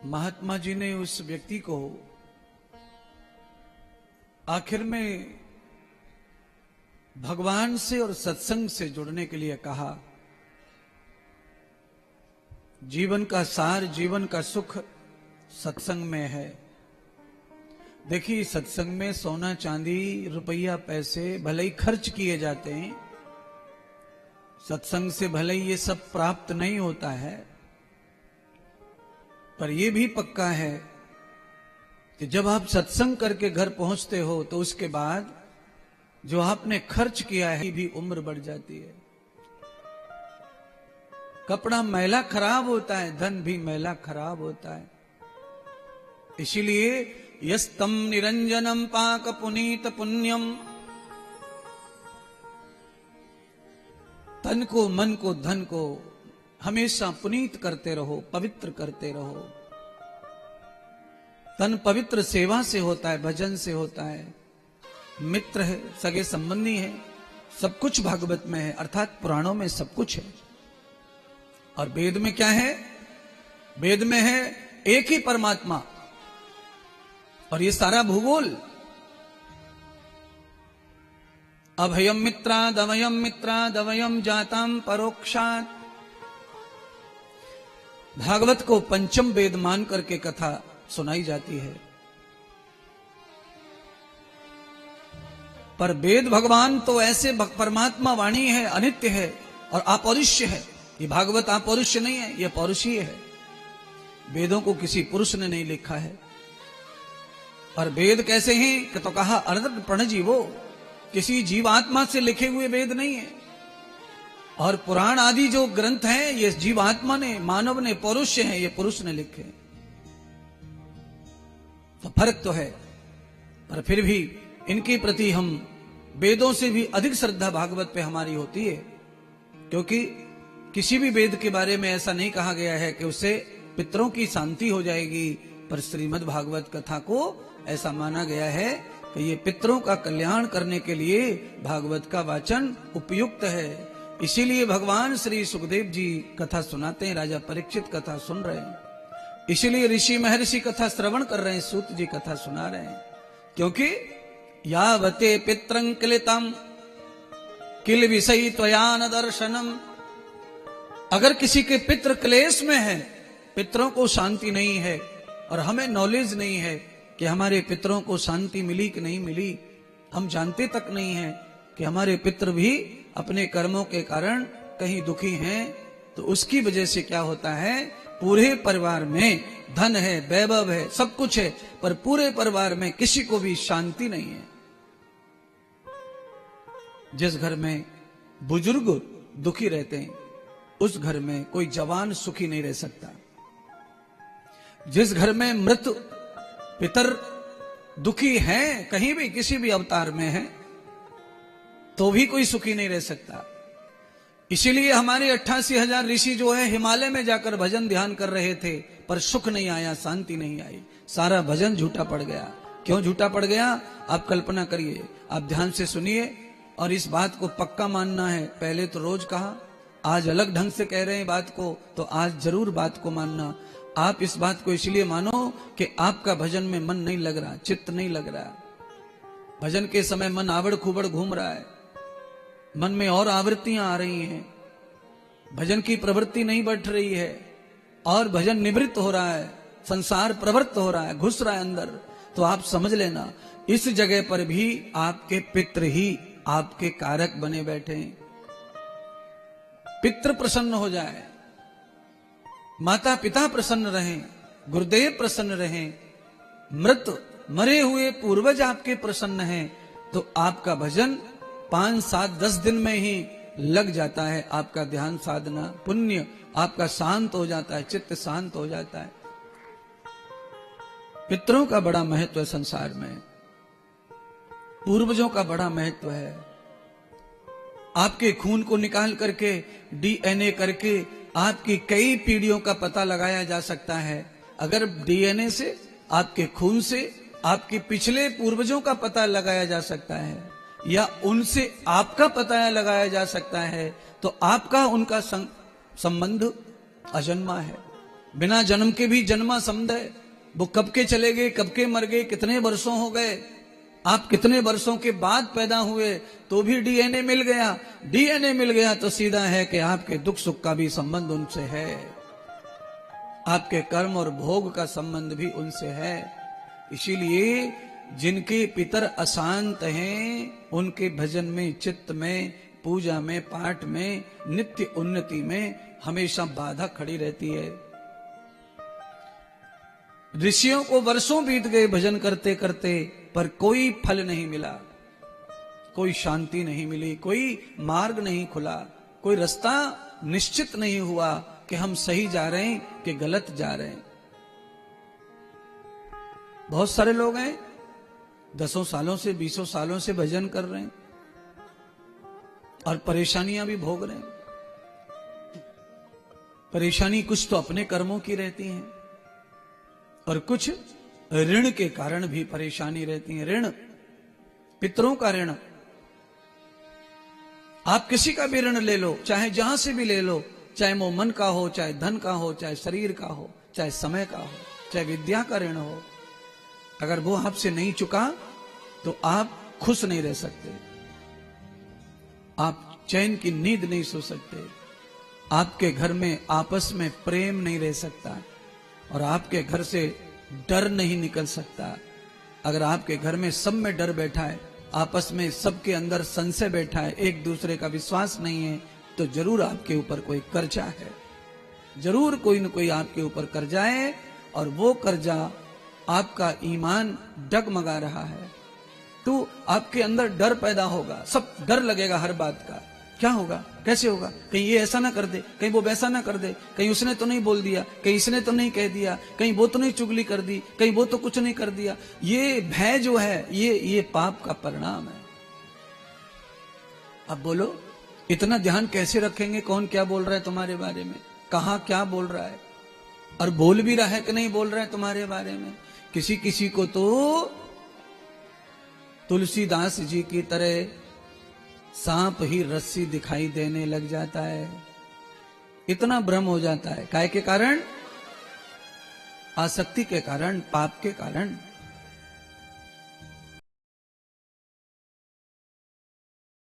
महात्मा जी ने उस व्यक्ति को आखिर में भगवान से और सत्संग से जुड़ने के लिए कहा। जीवन का सार, जीवन का सुख सत्संग में है। देखिए, सत्संग में सोना चांदी रुपया पैसे भले ही खर्च किए जाते हैं, सत्संग से भले ही ये सब प्राप्त नहीं होता है, पर यह भी पक्का है कि जब आप सत्संग करके घर पहुंचते हो तो उसके बाद जो आपने खर्च किया है भी उम्र बढ़ जाती है। कपड़ा मैला खराब होता है, धन भी मैला खराब होता है। इसीलिए यस्तम निरंजनम पाक पुनीत पुण्यम, तन को, मन को, धन को हमेशा पुनीत करते रहो, पवित्र करते रहो। तन पवित्र सेवा से होता है, भजन से होता है, मित्र है, सगे संबंधी है, सब कुछ भागवत में है, अर्थात पुराणों में सब कुछ है। और वेद में क्या है? वेद में है एक ही परमात्मा, और ये सारा भूगोल। अभयम मित्राद अवयम जाताम परोक्षात। भागवत को पंचम वेद मान करके कथा सुनाई जाती है, पर वेद भगवान तो ऐसे परमात्मा वाणी है, अनित्य है और अपौरुष्य है। ये भागवत अपौरुष्य नहीं है, यह पौरुषीय है। वेदों को किसी पुरुष ने नहीं लिखा है। और वेद कैसे हैं कि तो कहा अनर्थ प्रणजीवो, किसी जीवात्मा से लिखे हुए वेद नहीं है। और पुराण आदि जो ग्रंथ हैं ये जीवात्मा ने, मानव ने, पौरुष हैं, ये पुरुष ने लिखे। तो फर्क तो है, पर फिर भी इनके प्रति हम वेदों से भी अधिक श्रद्धा भागवत पे हमारी होती है, क्योंकि किसी भी वेद के बारे में ऐसा नहीं कहा गया है कि उससे पितरों की शांति हो जाएगी, पर श्रीमद् भागवत कथा को ऐसा माना गया है कि ये पितरों का कल्याण करने के लिए भागवत का वाचन उपयुक्त है। इसीलिए भगवान श्री सुखदेव जी कथा सुनाते हैं, राजा परीक्षित कथा सुन रहे हैं, इसीलिए ऋषि महर्षि कथा श्रवण कर रहे हैं, सूत जी कथा सुना रहे हैं, क्योंकि यावते पित्रं किलितम किल विषयी त्वयान दर्शनम। अगर किसी के पितृ क्लेश में है, पितरों को शांति नहीं है, और हमें नॉलेज नहीं है कि हमारे पितरों को शांति मिली कि नहीं मिली, हम जानते तक नहीं है कि हमारे पितृ भी अपने कर्मों के कारण कहीं दुखी हैं, तो उसकी वजह से क्या होता है, पूरे परिवार में धन है, वैभव है, सब कुछ है, पर पूरे परिवार में किसी को भी शांति नहीं है। जिस घर में बुजुर्ग दुखी रहते हैं उस घर में कोई जवान सुखी नहीं रह सकता। जिस घर में मृत पितर दुखी हैं, कहीं भी किसी भी अवतार में हैं, तो भी कोई सुखी नहीं रह सकता। इसीलिए हमारे 88,000 ऋषि जो है हिमालय में जाकर भजन ध्यान कर रहे थे, पर सुख नहीं आया, शांति नहीं आई, सारा भजन झूठा पड़ गया। क्यों झूठा पड़ गया? आप कल्पना करिए, आप ध्यान से सुनिए, और इस बात को पक्का मानना है। पहले तो रोज कहा, आज अलग ढंग से कह रहे हैं बात को, तो आज जरूर बात को मानना। आप इस बात को इसलिए मानो कि आपका भजन में मन नहीं लग रहा, चित्त नहीं लग रहा। भजन के समय मन आवड़ खूबड़ घूम रहा है, मन में और आवृत्तियां आ रही हैं, भजन की प्रवृत्ति नहीं बढ़ रही है, और भजन निवृत्त हो रहा है, संसार प्रवृत्त हो रहा है, घुस रहा है अंदर। तो आप समझ लेना, इस जगह पर भी आपके पितृ ही आपके कारक बने बैठे हैं। पितृ प्रसन्न हो जाए, माता पिता प्रसन्न रहें, गुरुदेव प्रसन्न रहें, मृत मरे हुए पूर्वज आपके प्रसन्न हैं, तो आपका भजन 5, 7, 10 दिन में ही लग जाता है। आपका ध्यान साधना पुण्य आपका शांत हो जाता है, चित्त शांत हो जाता है। पितरों का बड़ा महत्व है संसार में, पूर्वजों का बड़ा महत्व है। आपके खून को निकाल करके डीएनए करके आपकी कई पीढ़ियों का पता लगाया जा सकता है। अगर डीएनए से, आपके खून से आपके पिछले पूर्वजों का पता लगाया जा सकता है, या उनसे आपका पता लगाया जा सकता है, तो आपका उनका संबंध अजन्मा है। बिना जन्म के भी जन्मा समुदाय, वो कब के चले गए, कब के मर गए, कितने वर्षों हो गए, आप कितने वर्षों के बाद पैदा हुए, तो भी डीएनए मिल गया। डीएनए मिल गया तो सीधा है कि आपके दुख सुख का भी संबंध उनसे है, आपके कर्म और भोग का संबंध भी उनसे है। इसीलिए जिनके पितर अशांत हैं, उनके भजन में, चित्त में, पूजा में, पाठ में, नित्य उन्नति में हमेशा बाधा खड़ी रहती है। ऋषियों को वर्षों बीत गए भजन करते करते, पर कोई फल नहीं मिला, कोई शांति नहीं मिली, कोई मार्ग नहीं खुला, कोई रास्ता निश्चित नहीं हुआ कि हम सही जा रहे हैं कि गलत जा रहे हैं। बहुत सारे लोग हैं 10 सालों से 20 सालों से भजन कर रहे हैं और परेशानियां भी भोग रहे हैं। परेशानी कुछ तो अपने कर्मों की रहती है और कुछ ऋण के कारण भी परेशानी रहती है। ऋण, पितरों का ऋण, आप किसी का भी ऋण ले लो, चाहे जहां से भी ले लो, चाहे वो मन का हो, चाहे धन का हो, चाहे शरीर का हो, चाहे समय का हो, चाहे विद्या का ऋण हो, अगर वो आपसे नहीं चुका तो आप खुश नहीं रह सकते, आप चैन की नींद नहीं सो सकते, आपके घर में आपस में प्रेम नहीं रह सकता और आपके घर से डर नहीं निकल सकता। अगर आपके घर में सब में डर बैठा है, आपस में सबके अंदर संशय बैठा है, एक दूसरे का विश्वास नहीं है, तो जरूर आपके ऊपर कोई कर्जा है, जरूर कोई न कोई आपके ऊपर कर्जा है और वो कर्जा आपका ईमान डगमगा रहा है, तो आपके अंदर डर पैदा होगा, सब डर लगेगा हर बात का। क्या होगा, कैसे होगा, कहीं ये ऐसा ना कर दे, कहीं वो वैसा ना कर दे, कहीं उसने तो नहीं बोल दिया, कहीं इसने तो नहीं कह दिया, कहीं वो तो नहीं चुगली कर दी, कहीं वो तो कुछ नहीं कर दिया। ये भय जो है ये पाप का परिणाम है। अब बोलो, इतना ध्यान कैसे रखेंगे, कौन क्या बोल रहा है तुम्हारे बारे में, कहां क्या बोल रहा है, और बोल भी रहा है कि नहीं बोल रहा है तुम्हारे बारे में। किसी किसी को तो तुलसीदास जी की तरह सांप ही रस्सी दिखाई देने लग जाता है, इतना भ्रम हो जाता है। काय के कारण, आसक्ति के कारण, पाप के कारण।